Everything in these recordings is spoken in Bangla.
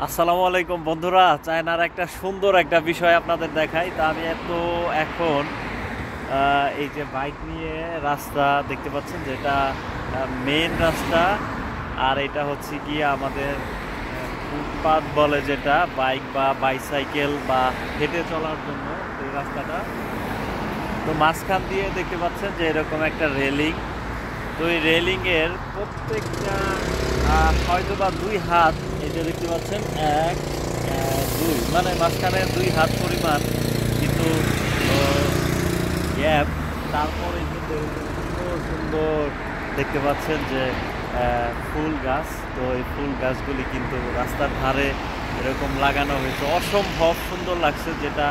আসসালামু আলাইকুম বন্ধুরা, চায়নার একটা সুন্দর একটা বিষয় আপনাদের দেখাই। তা আমি এখন এই যে বাইক নিয়ে রাস্তা দেখতে পাচ্ছেন, যেটা মেন রাস্তা, আর এটা হচ্ছে গিয়ে আমাদের ফুটপাথ বলে, যেটা বাইক বা বাইসাইকেল বা হেঁটে চলার জন্য এই রাস্তাটা। তো মাঝখান দিয়ে দেখতে পাচ্ছেন যে এরকম একটা রেলিং। তো এই রেলিংয়ের প্রত্যেকটা হয়তো বা 2 হাত, এই যে দেখতে পাচ্ছেন 1 2, মানে মাঝখানে 2 হাত পরিমাণ কিন্তু গ্যাপ। তারপরে কিন্তু সুন্দর সুন্দর দেখতে পাচ্ছেন যে ফুল গাছ। তো এই ফুল গাছগুলি কিন্তু রাস্তার ধারে এরকম লাগানো হয়েছে, অসম্ভব সুন্দর লাগছে। যেটা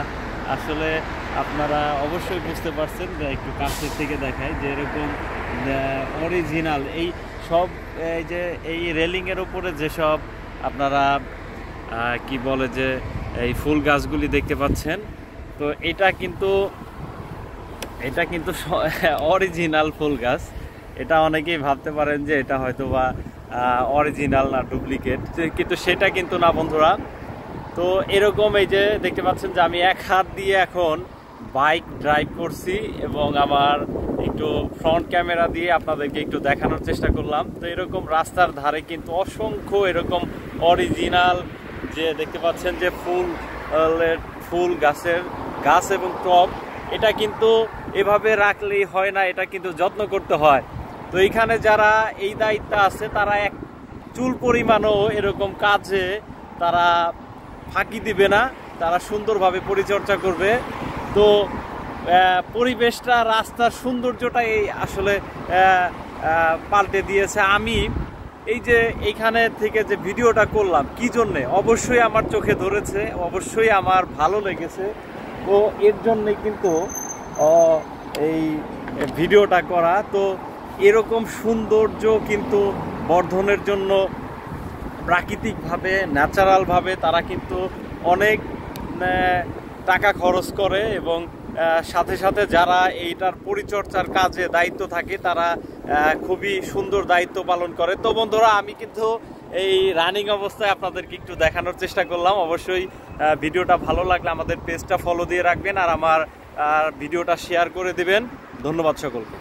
আসলে আপনারা অবশ্যই বুঝতে পারছেন, যে একটু কাছের থেকে দেখায় যে এরকম অরিজিনাল এই সব, এই যে এই রেলিংয়ের উপরে যেসব আপনারা কি বলে যে এই ফুল গাছগুলি দেখতে পাচ্ছেন, তো এটা কিন্তু অরিজিনাল ফুল গাছ। এটা অনেকেই ভাবতে পারেন যে এটা হয়তো বা অরিজিনাল না ডুপ্লিকেট, কিন্তু সেটা কিন্তু না বন্ধুরা। তো এরকম এই যে দেখতে পাচ্ছেন যে আমি 1 হাত দিয়ে এখন বাইক ড্রাইভ করছি, এবং আমার একটু ফ্রন্ট ক্যামেরা দিয়ে আপনাদেরকে একটু দেখানোর চেষ্টা করলাম। তো এরকম রাস্তার ধারে কিন্তু অসংখ্য এরকম অরিজিনাল, যে দেখতে পাচ্ছেন যে ফুল গাছ এবং টব। এটা কিন্তু এভাবে রাখলেই হয় না, এটা কিন্তু যত্ন করতে হয়। তো এইখানে যারা এই দায়িত্বে আছে, তারা এক চুল পরিমাণও এরকম কাজে তারা ফাঁকি দিবে না, তারা সুন্দরভাবে পরিচর্যা করবে। তো পরিবেশটা, রাস্তার সৌন্দর্যটাই আসলে পাল্টে দিয়েছে। আমি এই যে এইখানে থেকে যে ভিডিওটা করলাম, কি জন্যে অবশ্যই আমার চোখে ধরেছে, অবশ্যই আমার ভালো লেগেছে। তো এর জন্যে কিন্তু এই ভিডিওটা করা। তো এরকম সৌন্দর্য কিন্তু বর্ধনের জন্য প্রাকৃতিকভাবে, ন্যাচারালভাবে তারা কিন্তু অনেক টাকা খরচ করে, এবং সাথে সাথে যারা এইটার পরিচর্যার কাজে দায়িত্ব থাকে, তারা খুবই সুন্দর দায়িত্ব পালন করে। তো বন্ধুরা, আমি কিন্তু এই রানিং অবস্থায় আপনাদেরকে একটু দেখানোর চেষ্টা করলাম। অবশ্যই ভিডিওটা ভালো লাগলে আমাদের পেজটা ফলো দিয়ে রাখবেন, আর আমার ভিডিওটা শেয়ার করে দিবেন। ধন্যবাদ সকলকে।